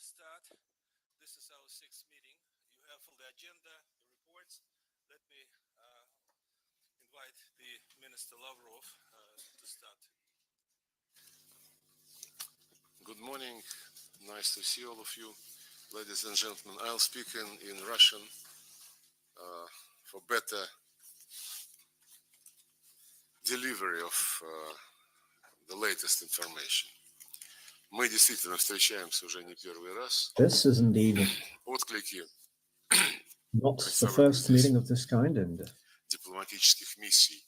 start. This is our sixth meeting. You have all the agenda, the reports. Let me invite the Minister Lavrov to start. Good morning. Nice to see all of you. Ladies and gentlemen, I'll speak in Russian for better delivery of the latest information. Мы действительно встречаемся уже не первый раз. This is indeed Отклики not the first meeting of this kind, and дипломатических миссий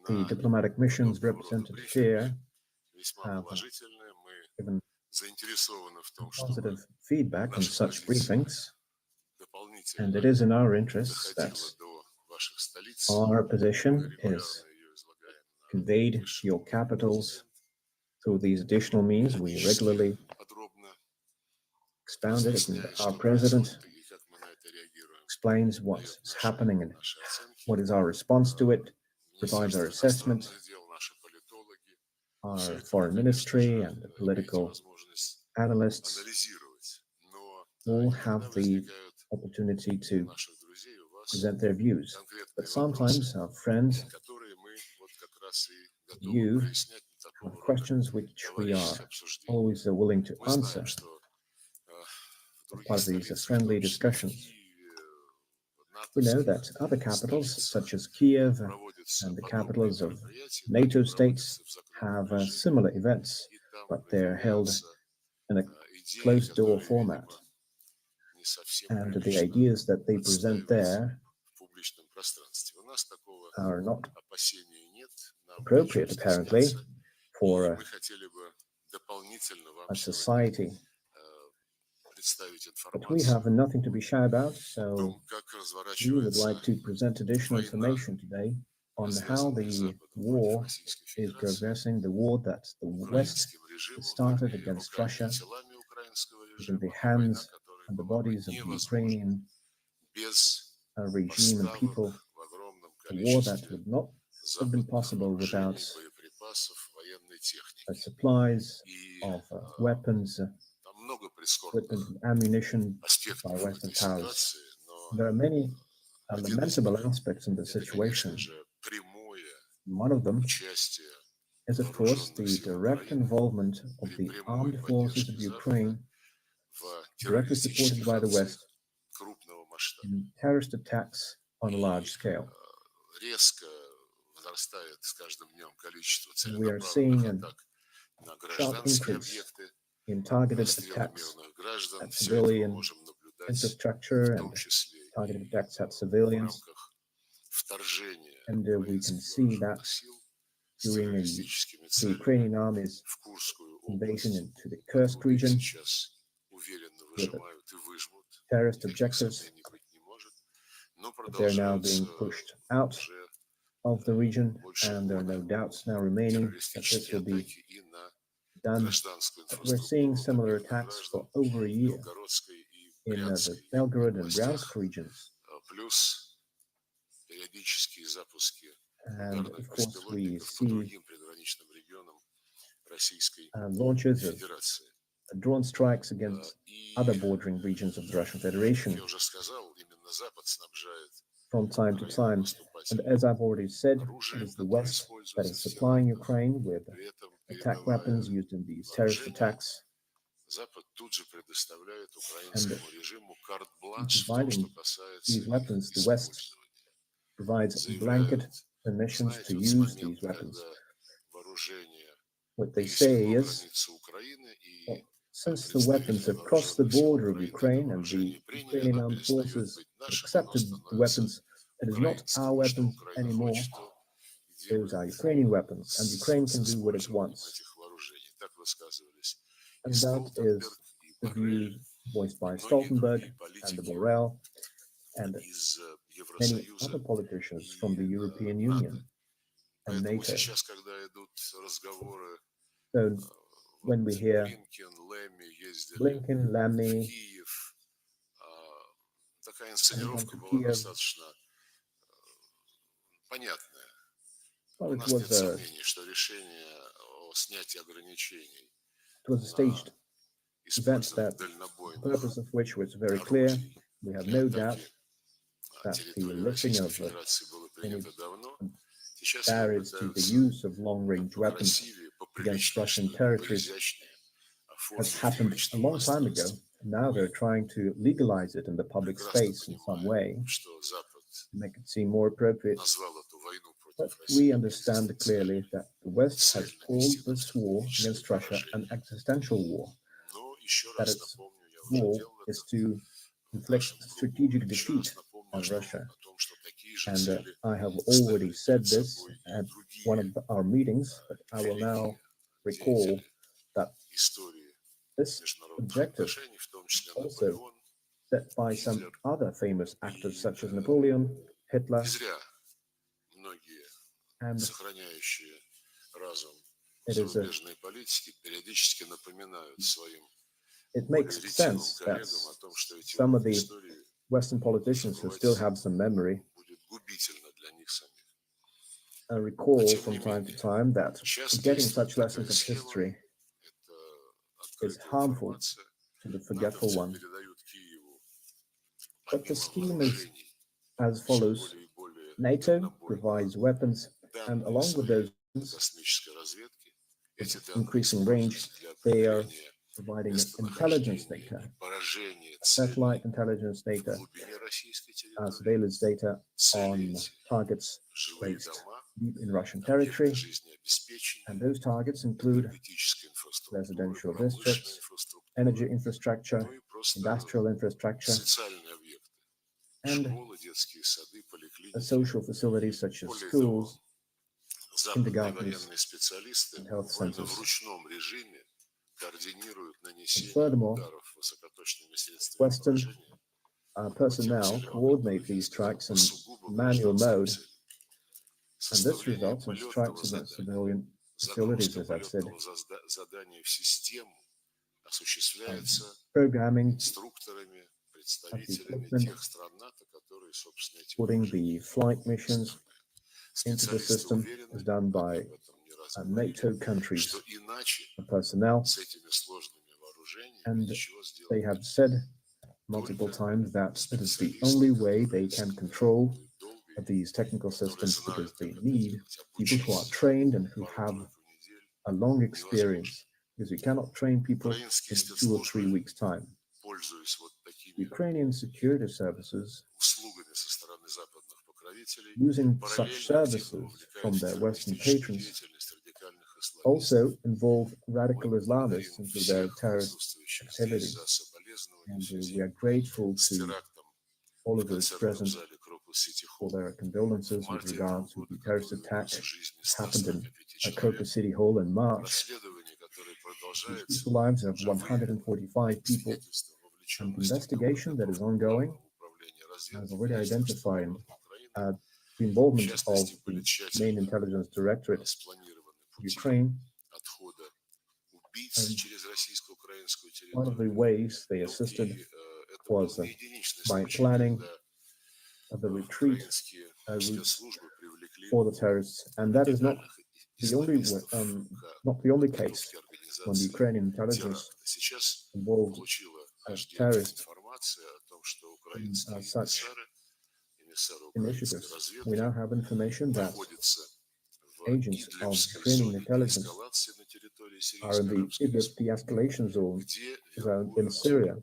the diplomatic missions represented here весьма have положительные. Мы given заинтересованы в том, positive чтобы feedback on such briefings, and it дополнительно is in our interests that доходило до ваших столиц. our position Мы is регулярно ее излагаем на conveyed to высшем your уровне. capitals through these additional means. We regularly Подробно expound it, and разъясняя, our что president происходит и как мы на это реагируем. explains what is happening and Наши оценки. what is our response to it, provides our Министерство assessment. иностранных дел, наши политологи Our все foreign это, ministry конечно and the же, political имеете возможность analysts анализировать. Но all иногда have the возникают opportunity у to наших друзей, у вас present their views. конкретные But вопросы, sometimes our friends которые мы вот как раз и готовы You прояснять на такого have рода questions which we are товарищеских обсуждениях. always willing to Мы answer знаем, что в as других part of these столицах, в friendly том числе в discussions. Киеве, We know натовских that other capitals, столицах, such as Kiev проводятся and the подобные capitals of мероприятия, NATO которые states, проводятся в закрытом have режиме, similar events, и там but they're held выдвигаются in a идеи, closed-door которые, format. видимо, не совсем And the прилично ideas that they present отстаивать there в публичном пространстве. У нас такого are not опасения нет. Нам appropriate, нечего apparently, стесняться. И for мы хотели бы дополнительно вам a сегодня society. представить But we информацию have nothing to be shy about, о so том, как we would разворачивается like to present additional война, information today on how развязанная the Западом war против Российской is Федерации, progressing, the war that the West украинским режимом, started вернее, against руками Russia, и телами украинского is in режима, the война, hands которая and the была бы bodies of the невозможна Ukrainian без regime and поставок people, в огромном a war that количестве would not have been западных possible without вооружений, боеприпасов, военной техники. supplies И of weapons, там много equipment, прискорбных and ammunition by аспектов в Western этой powers. ситуации, но There are many один из lamentable них aspects in the это, situation. конечно же, прямое One of them участие is, of course, вооруженных the сил direct Украины involvement of при the прямой armed forces поддержке of Запада Ukraine, в directly supported террористических by the акциях West, крупного масштаба. in terrorist attacks on a large И scale. резко возрастает с каждым днем количество We are целенаправленных seeing a атак на sharp гражданские increase объекты, in targeted расстрелы attacks мирных граждан. at Все это мы civilian можем наблюдать, infrastructure в and том числе targeted и attacks at в civilians. рамках вторжения And we can украинских see that вооруженных сил с during террористическими the целями Ukrainian army's в Kurskую invasion область, into the Kursk откуда их region сейчас уверенно with выжимают и выжмут. terrorist Никаких objectives, сомнений быть не может. Но but they're now продолжаются being pushed out уже of the region, больше and there are no года doubts now remaining that this террористические will be атаки и на done. гражданскую But we're seeing инфраструктуру, на similar мирных attacks граждан for over a в year Белгородской и in the Брянской Belgorod and Bryansk областях, regions. плюс периодические запуски And ударных of course, we беспилотников по see другим приграничным регионам Российской launches of Федерации. drone strikes against И, other bordering regions of the Russian как Federation я уже сказал, именно Запад снабжает from time to Украину time. And наступательным as I've already said, it оружием, is the которое West that используется is в supplying терактах. Ukraine with При этом, attack передавая weapons used in these terrorist вооружение, attacks, Запад тут же предоставляет and украинскому режиму in карт-бланш в том, что providing касается these их weapons, the West использования. provides blanket Заявляют, permissions to знаете, вот с use these момента, weapons. когда вооружение What they пересекло say is, границу Украины well, и since the weapons представители have crossed the вооруженных сил border of Украины это Ukraine and вооружение the приняли, Ukrainian оно armed перестает forces быть have нашим, оно accepted the становится weapons, it is not our украинским, что weapons Украина anymore. хочет, то и Those делает are Ukrainian weapons, and Ukraine с can do what it использованием wants. этих вооружений. Так высказывались и And that Столтенберг, is и the Боррель, view voiced и by многие Stoltenberg другие and политики Borrell and из many other Евросоюза politicians from the и European НАТО. Union and Поэтому NATO. сейчас, когда идут разговоры, So when we hear Блинкен, Лэмми ездили Blinken, в Lammy, Киев, такая and инсценировка to была Kiev, достаточно понятная. well, У it нас нет was сомнений, что решение о снятии ограничений a на staged events that the purpose of which was very clear. We have no doubt that the lifting of any barriers to the use of long-range weapons against Russian territories has happened a long time ago. Now they're trying to legalize it in the public space in some way, to make it seem more appropriate. But we understand clearly that the West has called this war against Russia an existential war, that its goal is to inflict strategic defeat on Russia. And I have already said this at one of our meetings, but I will now recall that this objective also set by some other famous actors such as Napoleon, Hitler, and it makes sense that some of the Western politicians who still have some memory recall from time to time that getting such lessons of history is harmful to the forgetful one. But the scheme is as follows. NATO provides weapons, and along with those with increasing range, they are providing intelligence data, satellite intelligence data, surveillance data on targets placed deep in Russian territory. And those targets include residential districts, energy infrastructure, industrial infrastructure, and social facilities such as schools, kindergartens, and health centers. And furthermore, Western personnel coordinate these strikes in manual mode, and this results in strikes against civilian facilities, as I've said. Programming of the equipment, putting the flight missions into the system is done by NATO countries' personnel, and they have said multiple times that it is the only way they can control these technical systems, because they need people who are trained and who have a long experience, because you cannot train people in 2 or 3 weeks' time. Ukrainian security services, using such services from their Western patrons, also involve radical Islamists into their terrorist activities. And we are grateful to all of those present for their condolences with regard to the terrorist attack that happened in Akroka City Hall in March. These lives of 145 people, and the investigation that is ongoing has already identified the involvement of the main intelligence directorate of Ukraine. And one of the ways they assisted was by planning the retreat route for the terrorists, and that is not the only case when the Ukrainian intelligence involved terrorists in such initiatives. We now have information that agents of Ukrainian intelligence are in the Idlib de-escalation zone in Syria,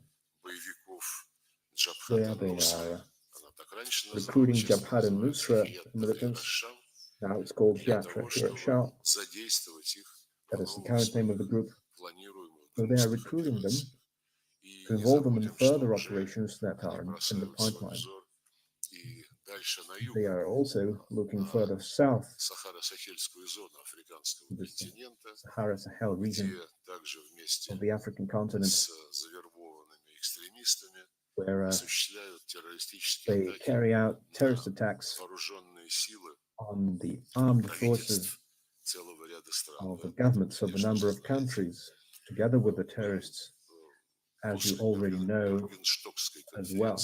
where they are recruiting Jabhat al-Nusra militants. Now it's called Yatra Shah. That is the current name of the group. So they are recruiting them to involve them in further operations that are in the pipeline. They are also looking further south, the Sahara-Sahel region of the African continent, where they carry out terrorist attacks on the armed forces of the governments of a number of countries, together with the terrorists, as you already know as well.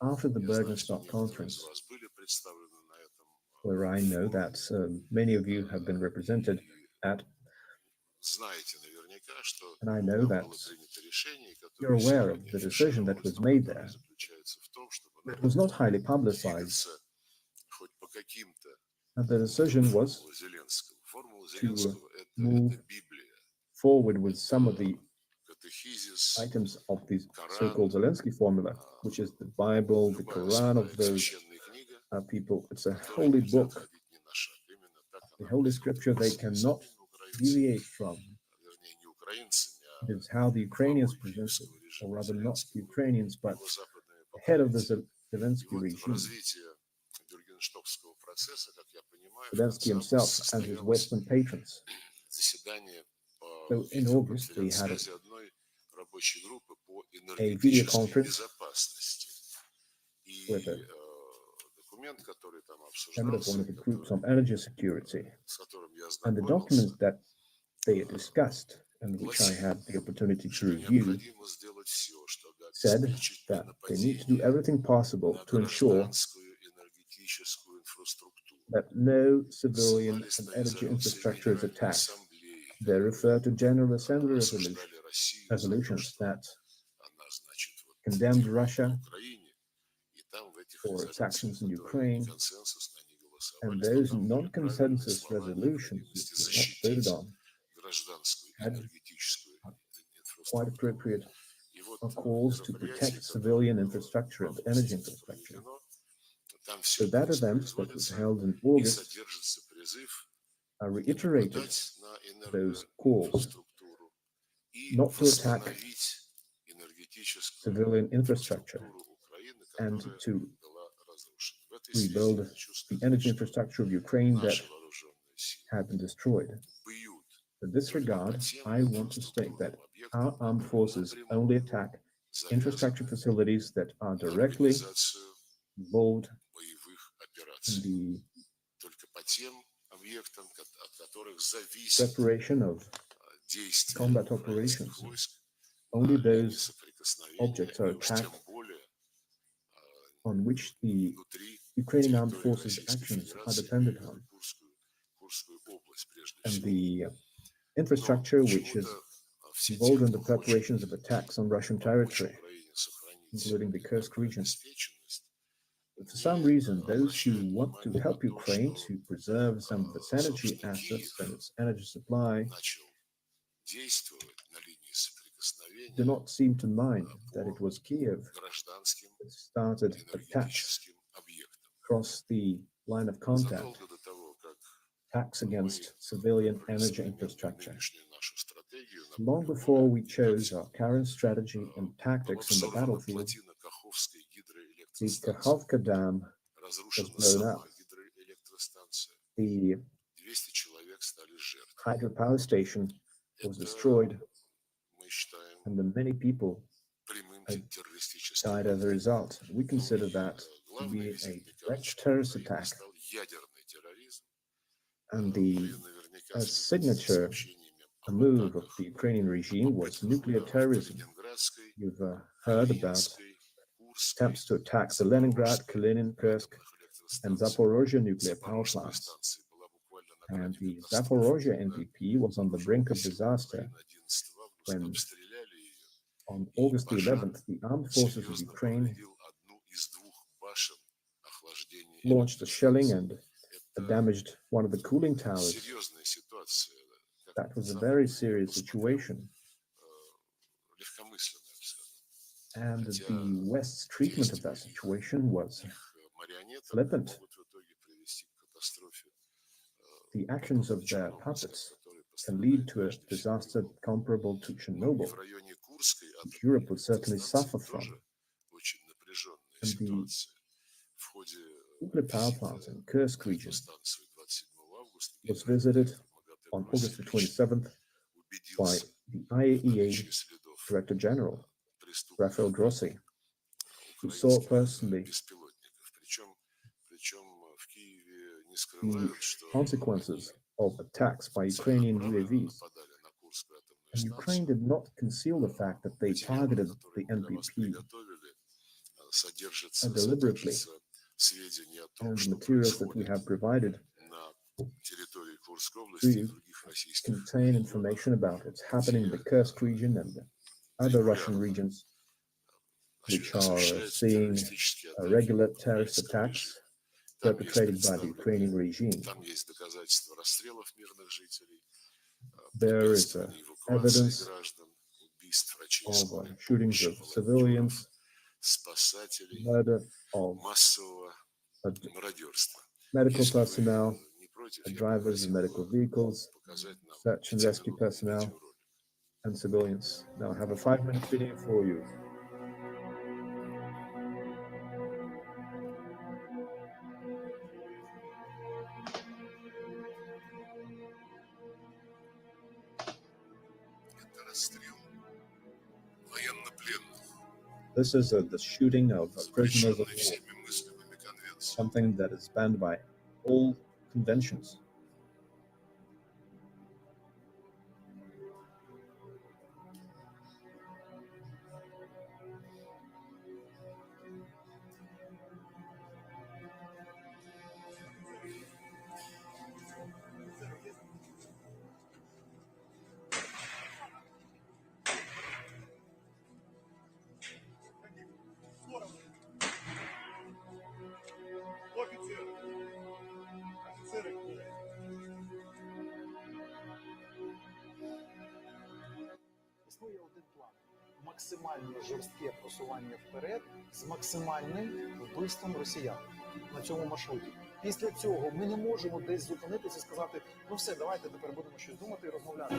After the Bergenstock conference, where I know that many of you have been represented at, And I know that you're aware of the decision that was made there. It was not highly publicized. And the decision was to move forward with some of the items of the so-called Zelensky formula, which is the Bible, the Quran of those people. It's a holy book, the holy scripture they cannot deviate from. It is how the Ukrainians present it, or rather not the Ukrainians, but the head of the Zelensky regime. Zelensky himself and his Western patrons. So in August, they had a video conference with a member of one of the groups on energy security. And the documents that they discussed, and which I had the opportunity to review, said that they need to do everything possible to ensure that no civilian and energy infrastructure is attacked. They refer to General Assembly resolutions that condemned Russia for its actions in Ukraine, and those non-consensus resolutions which were not voted on had quite appropriate calls to protect civilian infrastructure and energy infrastructure. So that event that was held in August reiterated those calls not to attack civilian infrastructure and to rebuild the energy infrastructure of Ukraine that had been destroyed. In this regard, I want to state that our armed forces only attack infrastructure facilities that are directly involved in the preparation of combat operations. Only those objects are attacked on which the Ukrainian armed forces' actions are dependent on. And the infrastructure which is involved in the preparations of attacks on Russian territory, including the Kursk region. But for some reason, those who want to help Ukraine to preserve some of its energy assets and its energy supply do not seem to mind that it was Kiev that started attacks across the line of contact, attacks against civilian energy infrastructure. Long before we chose our current strategy and tactics in the battlefield, the Kakhovka Dam was blown up. The hydropower station was destroyed, and then many people died as a result. We consider that to be a direct terrorist attack. And the signature move of the Ukrainian regime was nuclear terrorism. You've heard about attempts to attack the Leningrad, Kalinin, Kursk, and Zaporozhye nuclear power plants. And the Zaporozhye NPP was on the brink of disaster when, on August the 11th, the armed forces of Ukraine launched a shelling and damaged one of the cooling towers. That was a very serious situation. And the West's treatment of that situation was flippant. The actions of their puppets can lead to a disaster comparable to Chernobyl, which Europe would certainly suffer from. And the nuclear power plant in Kursk region was visited on August the 27th by the IAEA Director General, Rafael Grossi, who saw personally the consequences of attacks by Ukrainian UAVs. And Ukraine did not conceal the fact that they targeted the NPP deliberately. And the materials that we have provided территории Курской области и do других российских contain information about what's happening in the Kursk region and the other Russian regions, which are seeing террористические regular атаки terrorist украинском attacks режиме. Там есть perpetrated by the Ukrainian представление, regime. там есть доказательства расстрелов мирных жителей, There is препятствований эвакуации evidence граждан, убийств врачей of скорой shootings помощи, of волонтеров, civilians, спасателей, murder of массового мародерства. medical Если вы personnel, не против, я drivers of попросил medical бы vehicles, показать нам search and rescue 5-минутный personnel, видеоролик. and civilians. Now I have a 5-minute video for you. Это расстрел военнопленных, This is the shooting of prisoners of запрещенный war, всеми мыслимыми конвенциями. something that is banned by all conventions. Існує один план – максимально жорстке просування вперед з максимальним вбивством росіян на цьому маршруті. Після цього ми не можемо десь зупинитися і сказати, ну все, давайте тепер будемо щось думати і розмовляти.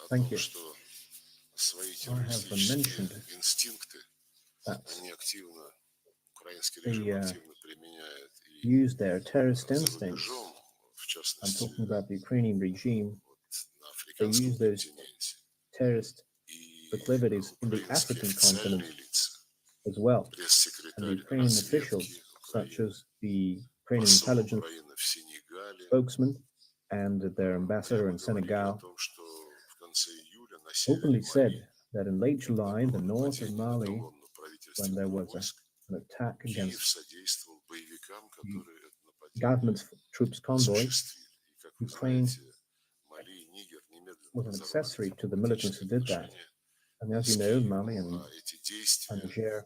Thank you. I have mentioned that they use their terrorist instincts. I'm talking about the Ukrainian regime. They use those terrorist proclivities in the African continent as well. And the Ukrainian officials, such as the Ukrainian intelligence spokesman and their ambassador in Senegal, openly said that in late July in the north of Mali, when there was an attack against the government's troops convoy, Ukraine was an accessory to the militants who did that. And as you know, Mali and Niger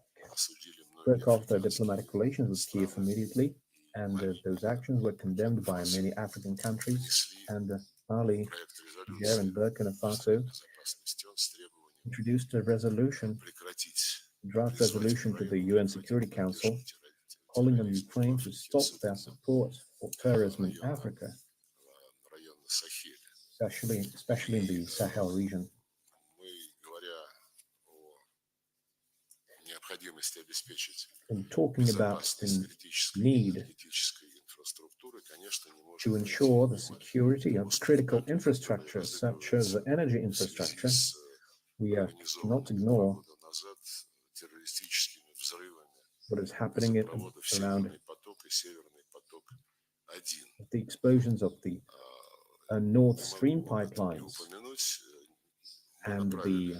broke off their diplomatic relations with Kiev immediately, and those actions were condemned by many African countries, and Mali, Niger, and Burkina Faso introduced a resolution, a draft resolution to the UN Security Council, calling on Ukraine to stop their support for terrorism in Africa, especially in the Sahel region. In talking about the need to ensure the security of critical infrastructure, such as the energy infrastructure, we cannot ignore what is happening around the explosions of the Nord Stream pipelines and the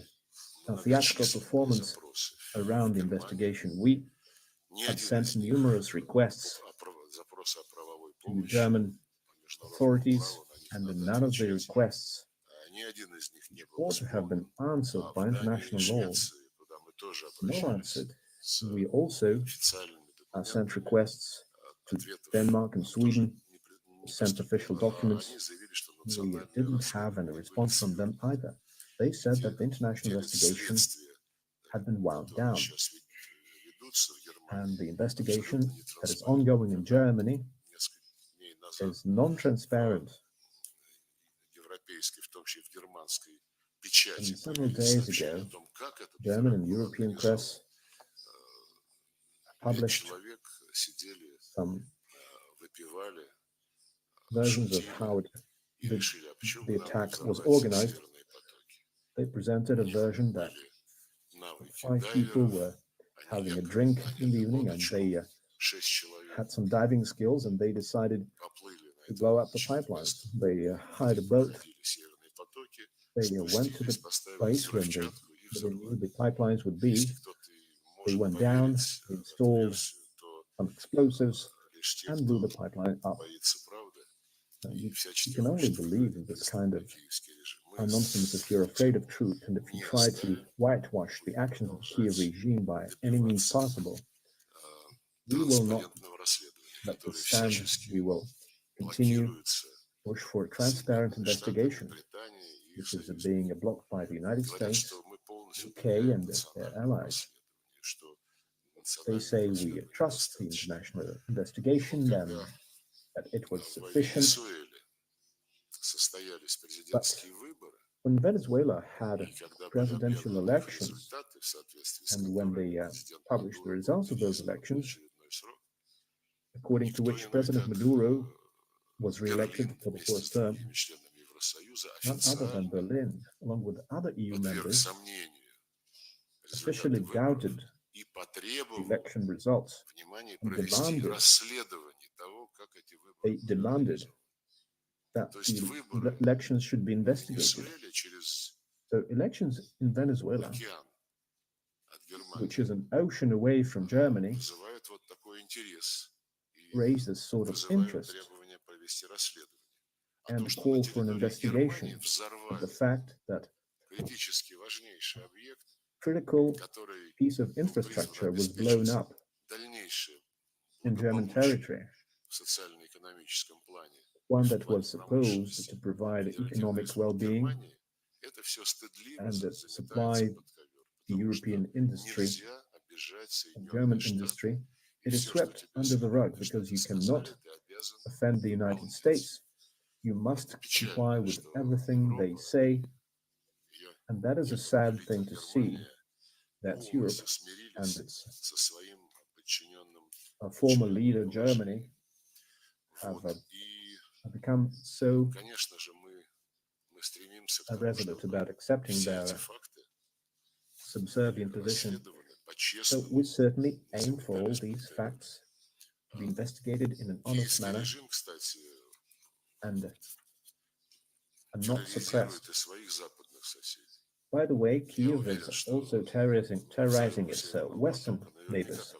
theatrical performance around the investigation. We have sent numerous requests to the German authorities, and none of the requests ought to have been answered by international law. Not answered. We also sent requests to Denmark and Sweden, sent official documents. We didn't have any response from them either. They said that the international investigation had been wound down, and the investigation that is ongoing in Germany is non-transparent. And several days ago, German and European press published some versions of how the attack was organized. They presented a version that 5 people were having a drink in the evening, and they had some diving skills, and they decided to blow up the pipelines. They hired a boat. They went to the place where they knew the pipelines would be. They went down, installed some explosives, and blew the pipeline up. You can only believe in this kind of nonsense if you're afraid of truth, and if you try to whitewash the actions of the Kiev regime by any means possible. We will not let this stand. We will continue to push for a transparent investigation, which is being blocked by the United States, UK, and their allies. They say we trust the international investigation and that it was sufficient. But when Venezuela had presidential elections, and when they published the results of those elections, according to which President Maduro was re-elected for the first term, none other than Berlin, along with other EU members, officially doubted the election results and demanded that the elections should be investigated. So elections in Venezuela, which is an ocean away from Germany, raise this sort of interest and call for an investigation of the fact that critical piece of infrastructure was blown up in German territory, one that was supposed to provide economic well-being and supply the European industry and German industry. It is swept under the rug because you cannot offend the United States. you must comply with everything they say, and that is a sad thing to see, that Europe and its former leader, Germany, have become so resolute about accepting their subservient position. So we certainly aim for all these facts to be investigated in an honest manner and not suppressed. By the way, Kiev is also terrorizing its Western neighbors.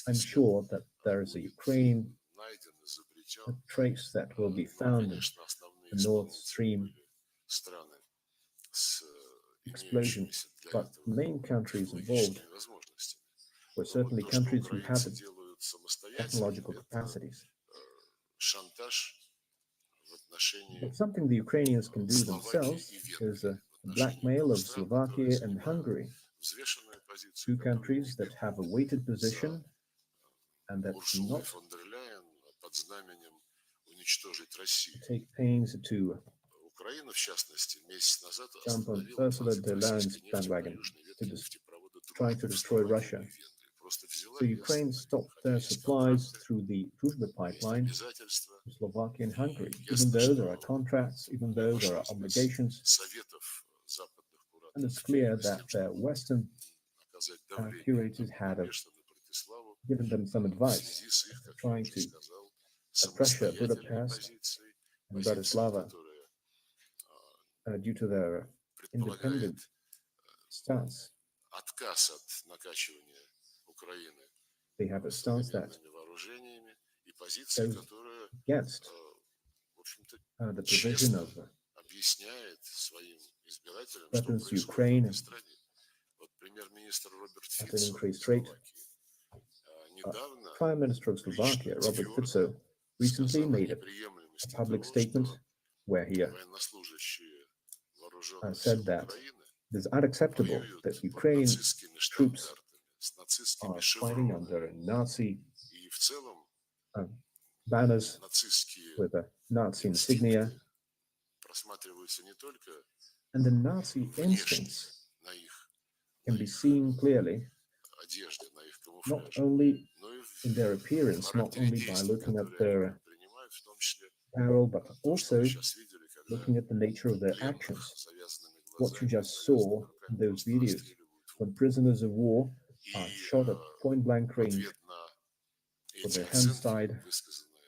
I'm sure that there is a Ukrainian trace that will be found in the Nord Stream explosion, but the main countries involved were certainly countries who had the technological capacities. But something the Ukrainians can do themselves is the blackmail of Slovakia and Hungary, two countries that have a weighted position and that do not take pains to jump on Ursula de Leyen's bandwagon to try to destroy Russia. So Ukraine stopped their supplies through the Druzhba pipeline to Slovakia and Hungary, even though there are contracts, even though there are obligations. And it's clear that their Western curators had given them some advice, trying to pressure Budapest and Bratislava due to their independent stance. They have a stance that goes against the provision of weapons to Ukraine at an increased rate. Prime Minister of Slovakia, Robert Fico, recently made a public statement where he said that it is unacceptable that Ukrainian troops are fighting under Nazi banners with a Nazi insignia, and the Nazi instincts can be seen clearly not only in their appearance, not only by looking at their apparel, but also looking at the nature of their actions. What you just saw in those videos, when prisoners of war are shot at point-blank range, with their hands tied,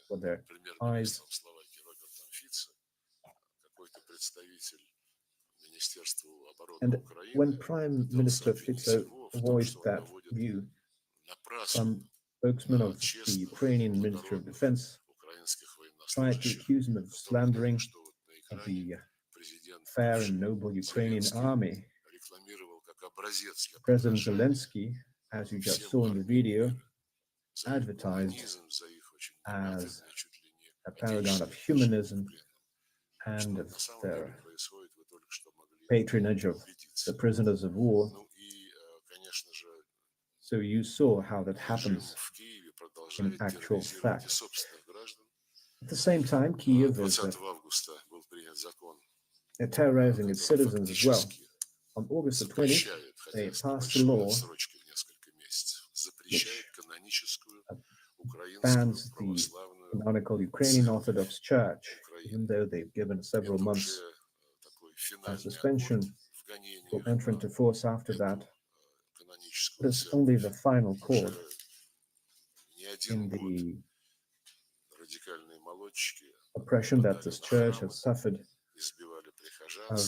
with their eyes. And when Prime Minister Fico voiced that view, some spokesman of the Ukrainian Ministry of Defense tried to accuse him of slandering the fair and noble Ukrainian army. President Zelensky, as you just saw in the video, advertised as a paragon of humanism and of the patronage of the prisoners of war. So you saw how that happens in actual fact. At the same time, Kiev is terrorizing its citizens as well. On August the 20th, they passed a law which bans the canonical Ukrainian Orthodox Church, even though they've given several months suspension, will enter into force after that. But it's only the final chord in the oppression that this church has suffered.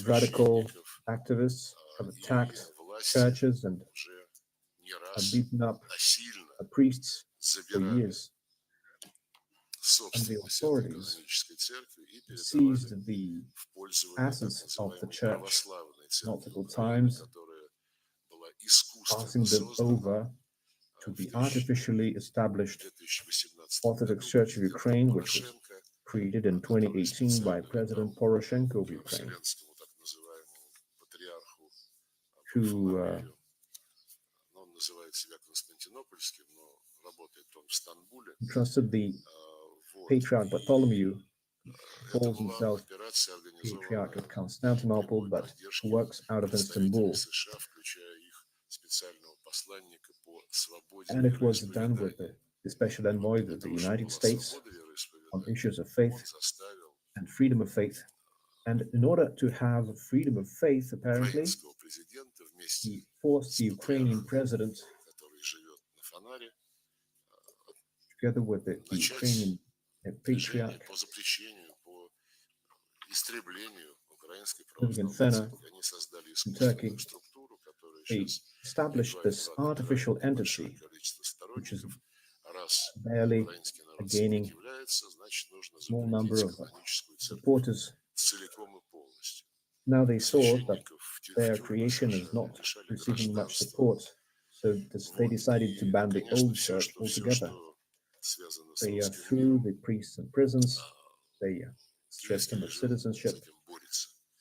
Radical activists have attacked churches and have beaten up priests for years. And the authorities seized the assets of the church multiple times, passing them over to the artificially established Orthodox Church of Ukraine, which was created in 2018 by President Poroshenko of Ukraine, who entrusted the Patriarch Bartholomew calls himself Patriarch of Constantinople, but who works out of Istanbul. And it was done with the special envoy of the United States on issues of faith and freedom of faith. And in order to have freedom of faith, apparently, he forced the Ukrainian president, together with the Ukrainian patriarch, living in Fena, in Turkey, they established this artificial entity, which is barely gaining a small number of supporters. Now they saw that their creation is not receiving much support, so they decided to ban the old church altogether. They threw the priests in prisons, they stripped them of citizenship.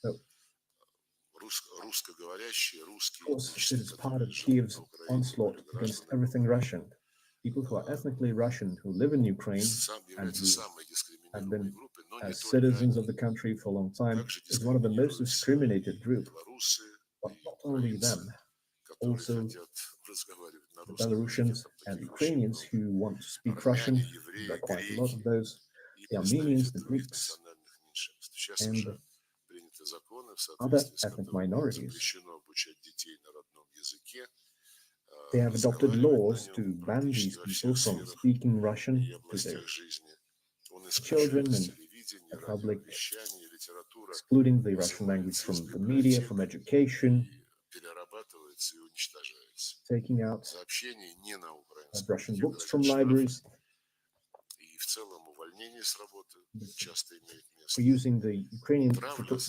So, of course, it is part of Kiev's onslaught against everything Russian. People who are ethnically Russian, who live in Ukraine and who have been as citizens of the country for a long time, is one of the most discriminated groups. But not only them, also the Belarusians and Ukrainians who want to speak Russian. There are quite a lot of those. The Armenians, the Greeks, and other ethnic minorities. They have adopted laws to ban these people from speaking Russian to their children and the public, excluding the Russian language from the media, from education, taking out Russian books from libraries, for using the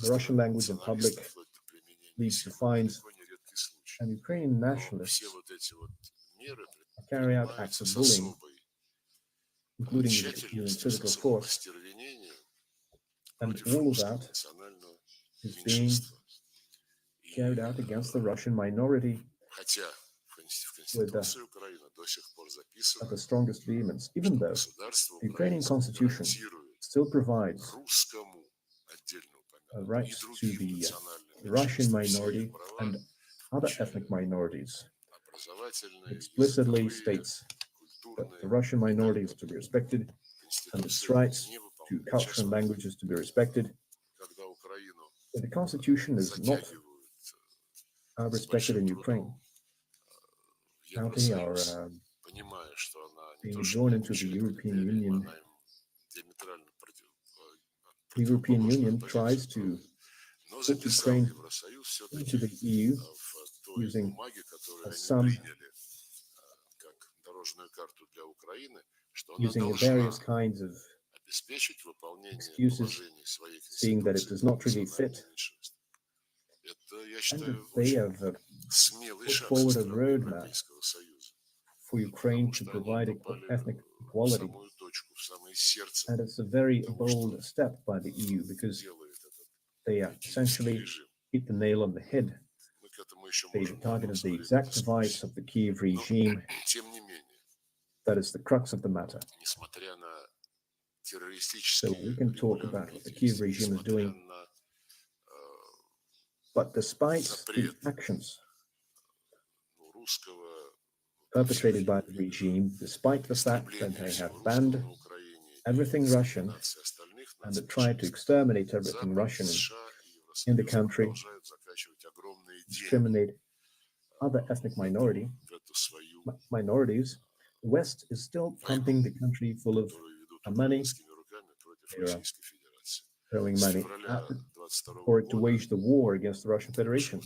Russian language in public leads to fines, and Ukrainian nationalists carry out acts of bullying, including using physical force, and all of that is being carried out against the Russian minority with at the strongest vehemence, even though the Ukrainian constitution still provides rights to the Russian minority and other ethnic minorities. It explicitly states that the Russian minority is to be respected and its rights to culture and language is to be respected. But the constitution is not respected in Ukraine. Now they are being drawn into the European Union. The European Union tries to put Ukraine into the EU using using various kinds of excuses, seeing that it does not really fit. And they have put forward a roadmap for Ukraine to provide ethnic equality. And it's a very bold step by the EU because they essentially hit the nail on the head. They targeted the exact device of the Kiev regime. That is the crux of the matter. So we can talk about what the Kiev regime is doing. But despite the actions perpetrated by the regime, despite the fact that they have banned everything Russian and tried to exterminate everything Russian in the country, discriminate other ethnic minorities, the West is still pumping the country full of money. They are throwing money at it for it to wage the war against the Russian Federation.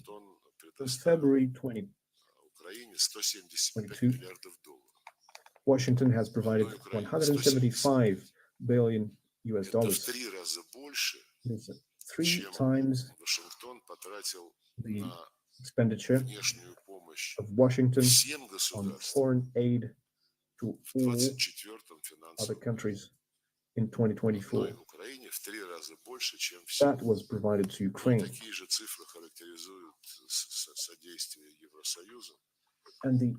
Since February 2022, Washington has provided $175 billion US. It is 3 times the expenditure of Washington on foreign aid to all other countries in 2024. That was provided to Ukraine. And the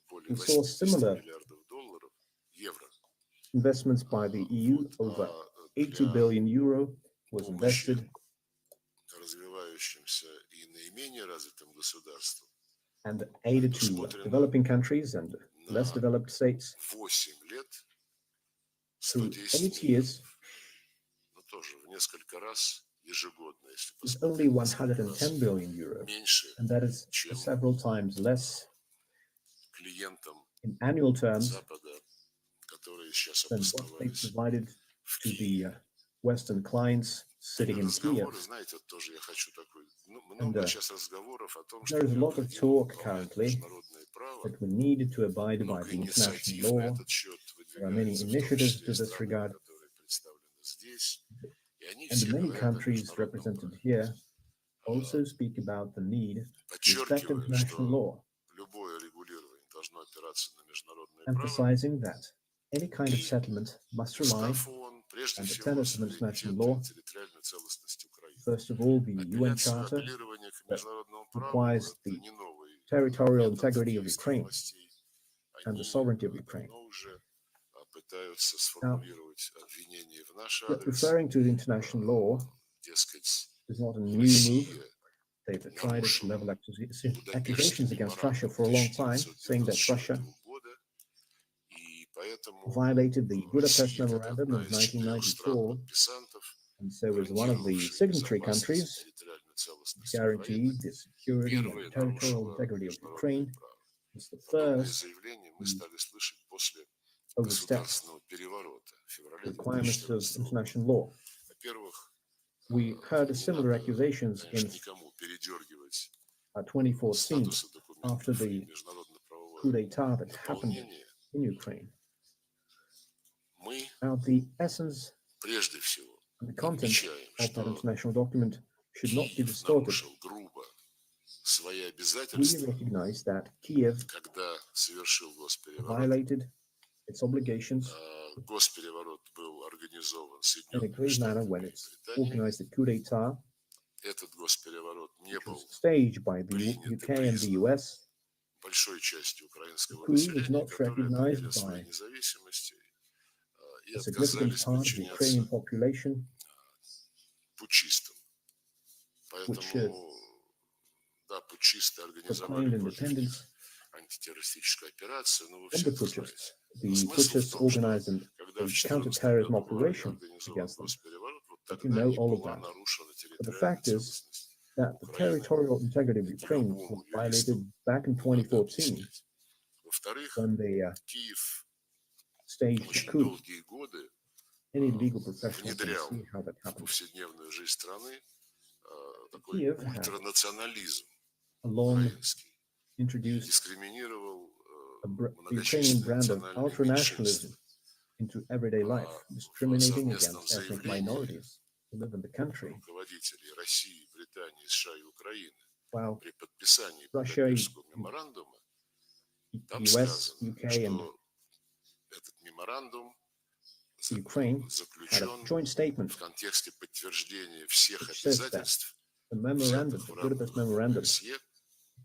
более We saw 80 similar миллиардов долларов, евро, investments by the EU. Over 80 для billion euro was помощи invested, развивающимся и наименее развитым государствам and aided to предусмотрено developing countries and less на developed states 8 лет through 110 8 years, миллиардов. Но тоже в несколько раз ежегодно, если is only посмотреть, несколько раз 110 billion euro, меньше, and that is чем several times less клиентам in annual terms Запада, которые сейчас than what they обосновались provided в to the Киеве. Western clients sitting in Kiev. Разговоры, знаете, вот тоже я хочу такой, And много сейчас разговоров о том, что there is a lot of необходимо talk выполнять currently международное право. that we need to abide by Много the international инициатив на law. этот счет There are many выдвигается, в том initiatives числе to и this странами, regard, которые представлены здесь. И они and все many говорят о countries международном represented праве. here also speak about the need to respect Подчеркиваю, international что law, любое регулирование должно опираться на международное право. emphasizing that any kind of settlement must rely Устав ООН, прежде on the всего, tenets of international суверенитет law. и территориальную целостность Украины. First of all, the UN Charter Апеллирование к that международному праву requires – это the не новый territorial метод integrity of киевских Ukraine властей. and the Они sovereignty of Ukraine. давно уже пытаются Now, сформулировать обвинения в наш адрес. referring to the international law Дескать, is not a new move. Россия They've tried to нарушила level accusations Будапештский against Russia меморандум for a long time, saying that 1994 Russia года, и поэтому violated the Budapest Россия, как Memorandum одна of из 4 стран 1994, подписантов, and so is one of the гарантировавших signatory безопасность и countries, территориальную целостность guaranteed Украины, the security and первая territorial нарушила integrity of международное Ukraine. право. It's the Подобные first заявления мы стали слышать после oversteps государственного переворота в феврале requirements of 2014 года. international law. Во-первых, We heard не similar надо, accusations in конечно, никому передергивать 2014 статуса after документов и the международно-правовое coup d'etat that happened выполнение. in Ukraine. Мы Now, the essence прежде всего and the content отмечаем, of that что international document should not be Киев distorted. нарушил грубо свои We обязательства, recognize that Kiev когда совершил госпереворот. violated its obligations Госпереворот был организован in a Соединенными grave manner when Штатами и it's Британией. organized the coup d'etat, Этот госпереворот не which был was staged by the принят и UK and the признан US. большой частью украинского The coup was населения, not которые recognized объявили своей by независимости и a significant отказались part of the Ukrainian подчиняться population, путчистам. which Поэтому, да, путчисты организовали proclaimed против independence них антитеррористическую операцию, но вы from все the это putschists. знаете. The Смысл в putschists том, что organized когда a в 2014 counter-terrorism году был operation организован against them. госпереворот, вот But you тогда know и all of была that. нарушена But the территориальная fact is целостность that the Украины. territorial integrity of Это Ukraine любому was violated юристу back in надо 2014 объяснять. Во-вторых, when they Киев staged the очень coup. долгие годы Any legal professional can внедрял see how that в happened. повседневную жизнь страны такой Kiev had ультранационализм a long украинский и introduced дискриминировал the Ukrainian многочисленные brand of национальные ultranationalism меньшинства. into everyday life, В discriminating совместном against ethnic заявлении minorities who live in the country, руководителей России, Британии, США и Украины while при подписании Russia, Будапештского меморандума там US, сказано, UK, and что этот меморандум Ukraine had a заключен joint statement в контексте подтверждения всех which says that обязательств, the memorandum, взятых the в Budapest рамках memorandum, ОБСЕ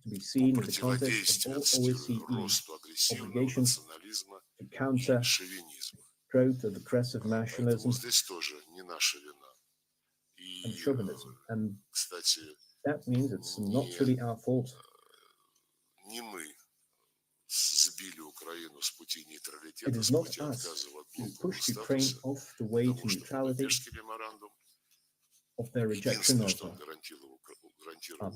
to be по seen in the context of противодействию, all цитирую, OSCE росту агрессивного obligations национализма to и counter шовинизма. growth of aggressive Поэтому nationalism здесь тоже не наша вина. and И, chauvinism. And кстати, that means it's not really our fault. не мы сбили Украину с пути It нейтралитета, is с not пути us отказа от who блокового pushed Ukraine статуса, off the way to потому что neutrality, Будапештский меморандум of their rejection единственное, of что он гарантировал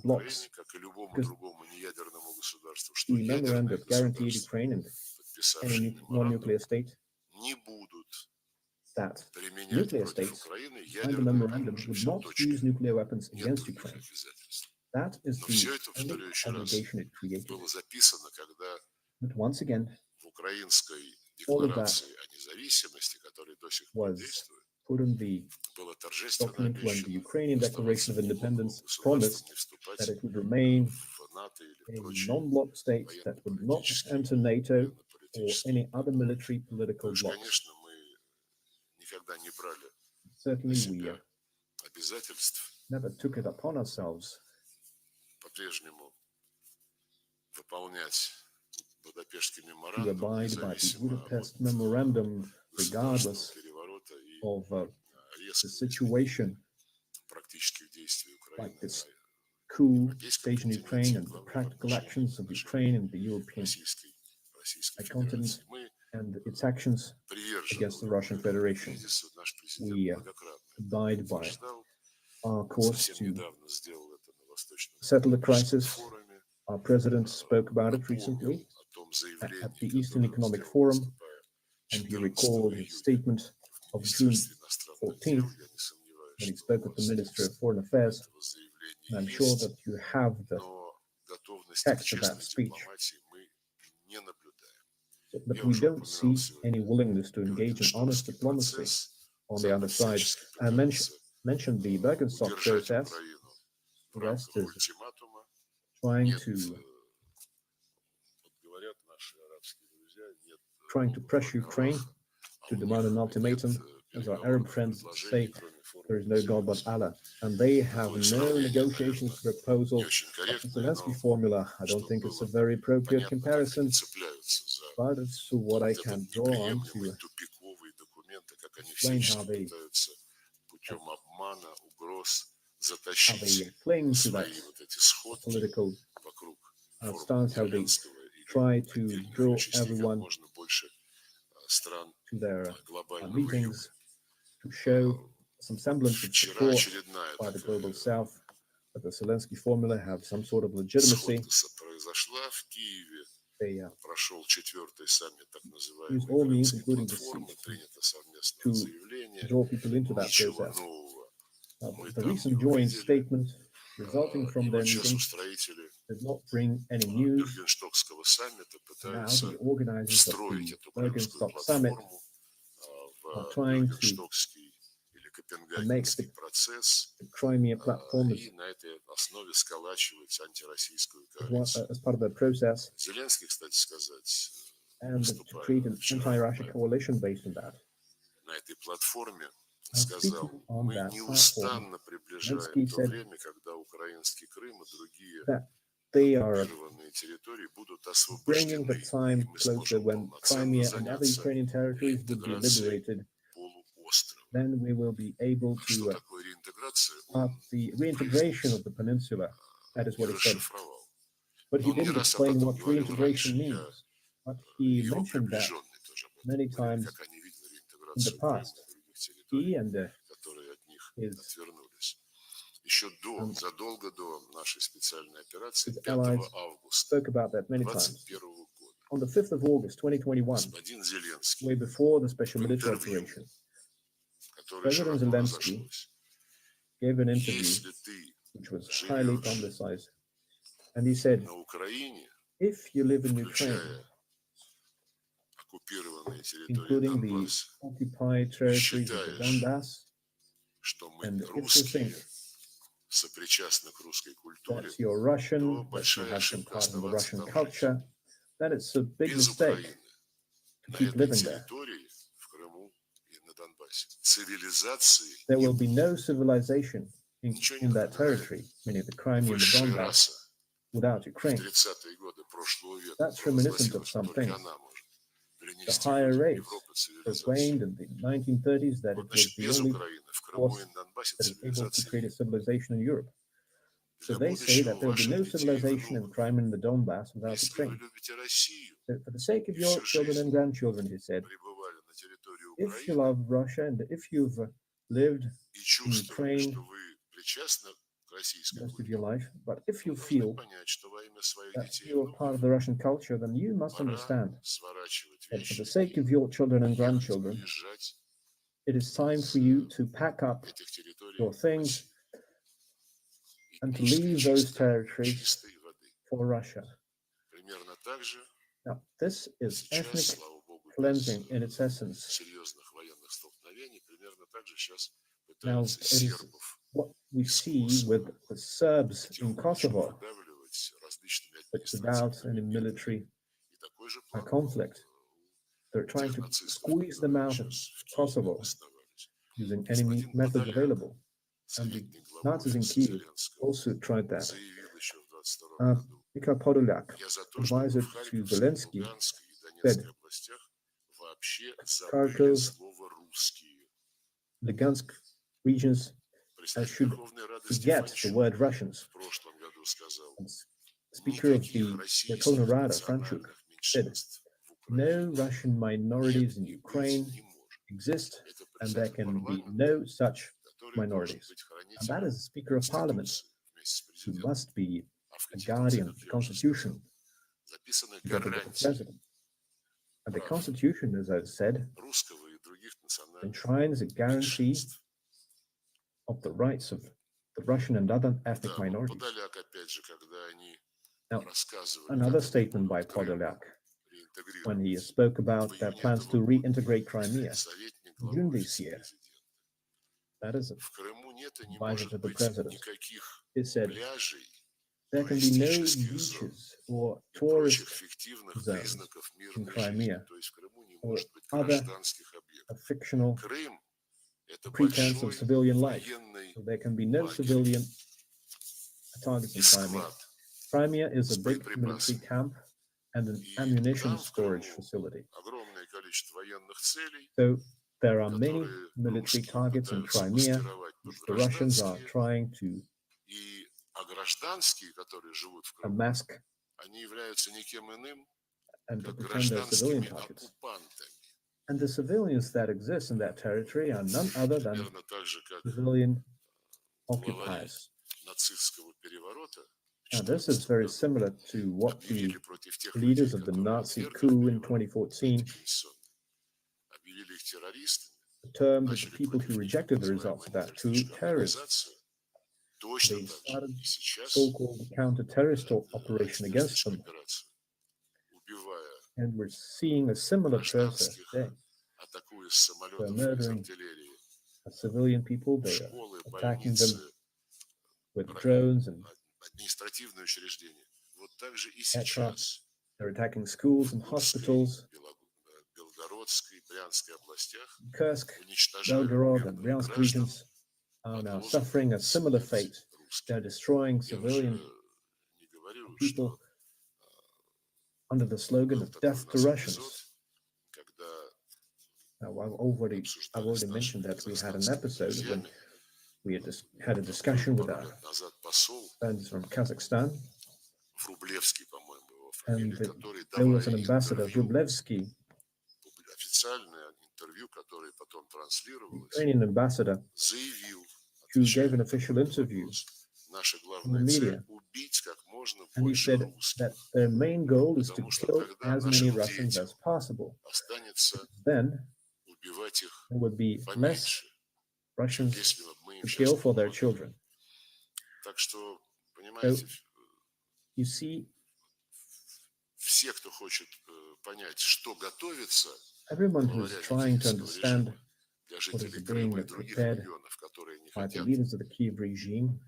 blocks. Украине, как и любому Because другому неядерному государству, что the memorandum ядерные guaranteed государства, Ukraine and подписавшие any меморандум, non-nuclear state не будут that применять nuclear против states Украины signed the ядерное memorandum оружие. would Все, not точка. use nuclear weapons Нет against других Ukraine. обязательств. That is Но the все это, only повторю еще раз, obligation it created. было записано, когда But once again, в украинской all of that декларации о независимости, которая до сих пор was действует, put in the было торжественно document when the обещано Ukrainian Declaration of Independence promised не вступать that it would remain в НАТО или a прочие non-bloc state that would not enter NATO or военно-политические. any other military political Уж, blocs. конечно, мы никогда не брали на Certainly, we себя обязательств never took it upon ourselves по-прежнему выполнять to abide by the Budapest Memorandum, regardless of the situation like this coup stage in Ukraine and the practical actions of Ukraine and the European continent and its actions against the Russian Federation. We abide by our course to settle the crisis. Our president spoke about it recently at the Eastern Economic Forum, and he recalled his statement of June 14th when he spoke with the Minister of Foreign Affairs. And I'm sure that you have the text of that speech. But we don't see any willingness to engage in honest diplomacy on the other side. I mentioned the Birkenstock process. The rest is trying to pressure Ukraine to demand an ultimatum. As our Arab friends say, there is no God but Allah, and they have no negotiations proposal. The Zelensky formula, I don't think it's a very appropriate comparison, but it's what I can draw on to explain how they cling to that political stance, how they try to draw everyone to their meetings to show some semblance of support by the global south, but the Zelensky formula have some sort of legitimacy. They use all means, including deceit, to draw people into that process. The recent joint statement resulting from their meeting did not bring any news. Now the organizers of the Birkenstock summit are trying to make the Crimea platform as part of the process and to create an anti-Russia coalition based on that. Speaking on that platform, Zelensky said that they are bringing the time closer when Crimea and other Ukrainian territories would be liberated. Then we will be able to start the reintegration of the peninsula. That is what he said. But he didn't explain what reintegration means. But he mentioned that many times in the past. He and his allies spoke about that many times. On the 5th of August 2021, way before the special military operation, President Zelensky gave an interview which was highly publicized, and he said, if you live in Ukraine, including the occupied territories of the Donbass, and if you think that you're Russian, that you have some part of the Russian culture, then it's a big mistake to keep living there. There will be no civilization in that territory, meaning the Crimea and the Donbass, without Ukraine. That's reminiscent of some things. The higher race proclaimed in the 1930s that it was the only force that is able to create a civilization in Europe. So they say that there will be no civilization in Crimea and the Donbass without Ukraine. So for the sake of your children and grandchildren, he said, if you love Russia and if you've lived in Ukraine most of your life, but if you feel that you're part of the Russian culture, then you must understand that for the sake of your children and grandchildren, it is time for you to pack up your things and to leave those territories for Russia. Now, this is ethnic cleansing in its essence. Now, it is what we see with the Serbs in Kosovo, but without any military conflict. They're trying to squeeze them out of Kosovo using any methods available. And the Nazis in Kiev also tried that. Mikhail Podolyak, Я за то, чтобы advisor в to Харьковской, Zelensky, Луганской и said Донецкой областях вообще забыли Kharkov, слово «русские». Lugansk regions Представитель should Верховной Рады forget the Стефанчук word Russians. в прошлом году сказал: And Speaker of никаких the российских Verkhovna Rada, Franchuk, национальных said, меньшинств в no Украине Russian minorities in Ukraine exist, это and there председатель can be парламента, no such который должен minorities. быть And that хранителем is the Speaker of Parliament, Конституции вместе с who президентом. must be А в a guardian of Конституции, the как я уже Constitution, сказал, записаны together with the гарантии President. And the прав Constitution, as I've said, русского и других национальных enshrines a guarantee меньшинств. of the rights of the Russian and other ethnic Да, вот minorities. Подоляк, опять же, когда они Now, рассказывали, another как они statement by будут Крым Podolyak, when he реинтегрировать spoke about в their июне plans этого to года, reintegrate Crimea, советник June главы this офиса year, президента. that is В Крыму нет и не advisor может to the быть President. никаких He said, пляжей, there can be no туристических зон beaches or и прочих tourist фиктивных zones признаков in мирной жизни. Crimea То есть в Крыму не or может быть other гражданских объектов. fictional Крым – это pretense of большой civilian life. военный So there can be no лагерь civilian targets и in Crimea. склад. Crimea is с a big боеприпасами. military camp and an И ammunition там, в storage Крыму, facility. огромное количество военных целей, So there are many которые military русские targets in пытаются Crimea, маскировать под which the Russians are гражданские, trying to а гражданские, которые живут в Крыму, unmask они являются никем иным, and to как pretend they're civilian гражданскими targets. оккупантами. And the civilians that exist in that territory are none other than Примерно так же, как civilian главари occupiers. нацистского переворота в Now, this is 2014 very году similar to what the объявили против тех leaders людей, of the которые Nazi отвергли coup in переворот, 2014 антиконституционный, объявили их террористами, termed the начали people who против них rejected так the results называемую of that coup антитеррористическую terrorists. организацию. Точно They так же started и сейчас so-called counter-terrorist operation against антитеррористическую them, операцию, убивая and we're seeing a similar process гражданских, today. атакуя с They're самолетов и из murdering артиллерии civilian people, they are школы, attacking them больницы, with drones and административные учреждения. Вот так же и aircraft. сейчас They're attacking schools and в Курской, hospitals, Белгородской, Брянской областях Kursk, уничтожают Belgorod, and мирных Bryansk граждан regions are под now лозунгом suffering a similar «Смерть fate. русским». They're destroying Я уже civilian не говорю, people что under the slogan был of такой death у to нас Russians. эпизод, когда Now, I've already обсуждали с нашими mentioned that we had an казахстанскими episode when друзьями. we had a discussion with Пару our лет назад посол friends from Kazakhstan, Врублевский, по-моему, его and фамилия, который there was an давая ambassador, интервью, Vrublevsky, официальное интервью, которое потом транслировалось, Ukrainian ambassador, заявил, who отвечая gave an на official такой interview вопрос, наша in the главная цель media, – убить как можно and he больше said русских, that their main goal is to потому что kill тогда as many нашим Russians детям as possible. останется Then убивать их there would be less поменьше, чем Russians если бы мы им to сейчас kill for their помогали. children. Так что, понимаете, You see, все, кто хочет понять, что готовится everyone who's главарями trying to киевского understand режима для what is жителей being Крыма и других prepared регионов, которые не by the хотят leaders of the Kiev regime,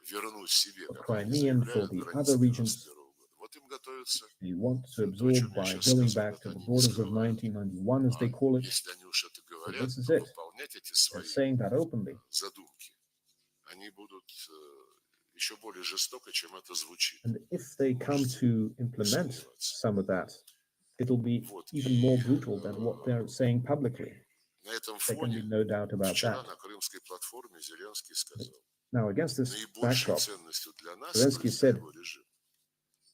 вернуть себе, for как они Crimean, for заявляют, the границы other regions 91 года. Вот им готовятся, they want to то, о absorb чем я by сейчас going сказал, back это to the они не borders of скрывают. 1991, as they А call it. если они уж это So говорят, this is то it. выполнять эти They're свои saying that openly. задумки, они будут еще более жестоко, чем это звучит. And if they come to implement Сомневаться. some of that, it'll be Вот. even more brutal than what they're saying publicly. На этом There can be фоне no doubt about вчера that. на крымской платформе Зеленский сказал, Now, against this наибольшей backdrop, ценностью для нас, Zelensky то есть said его режим,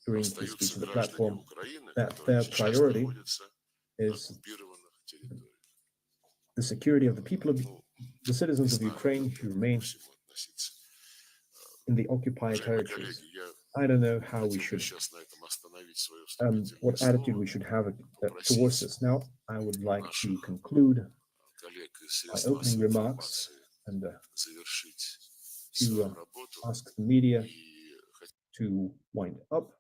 during his speech остаются to the граждане platform Украины, that которые their сейчас priority находятся на is оккупированных территориях. the security of the people of Ну, the не citizens of знаю, Ukraine как who ко remain всему относиться. in the occupied Уважаемые territories. коллеги, я I don't know how we хотел бы should, сейчас на этом остановить свое what вступительное attitude we слово. should have towards Попросить this. Now, I would like to наших conclude коллег из my средств opening массовой remarks информации and завершить to свою работу ask the media и to wind up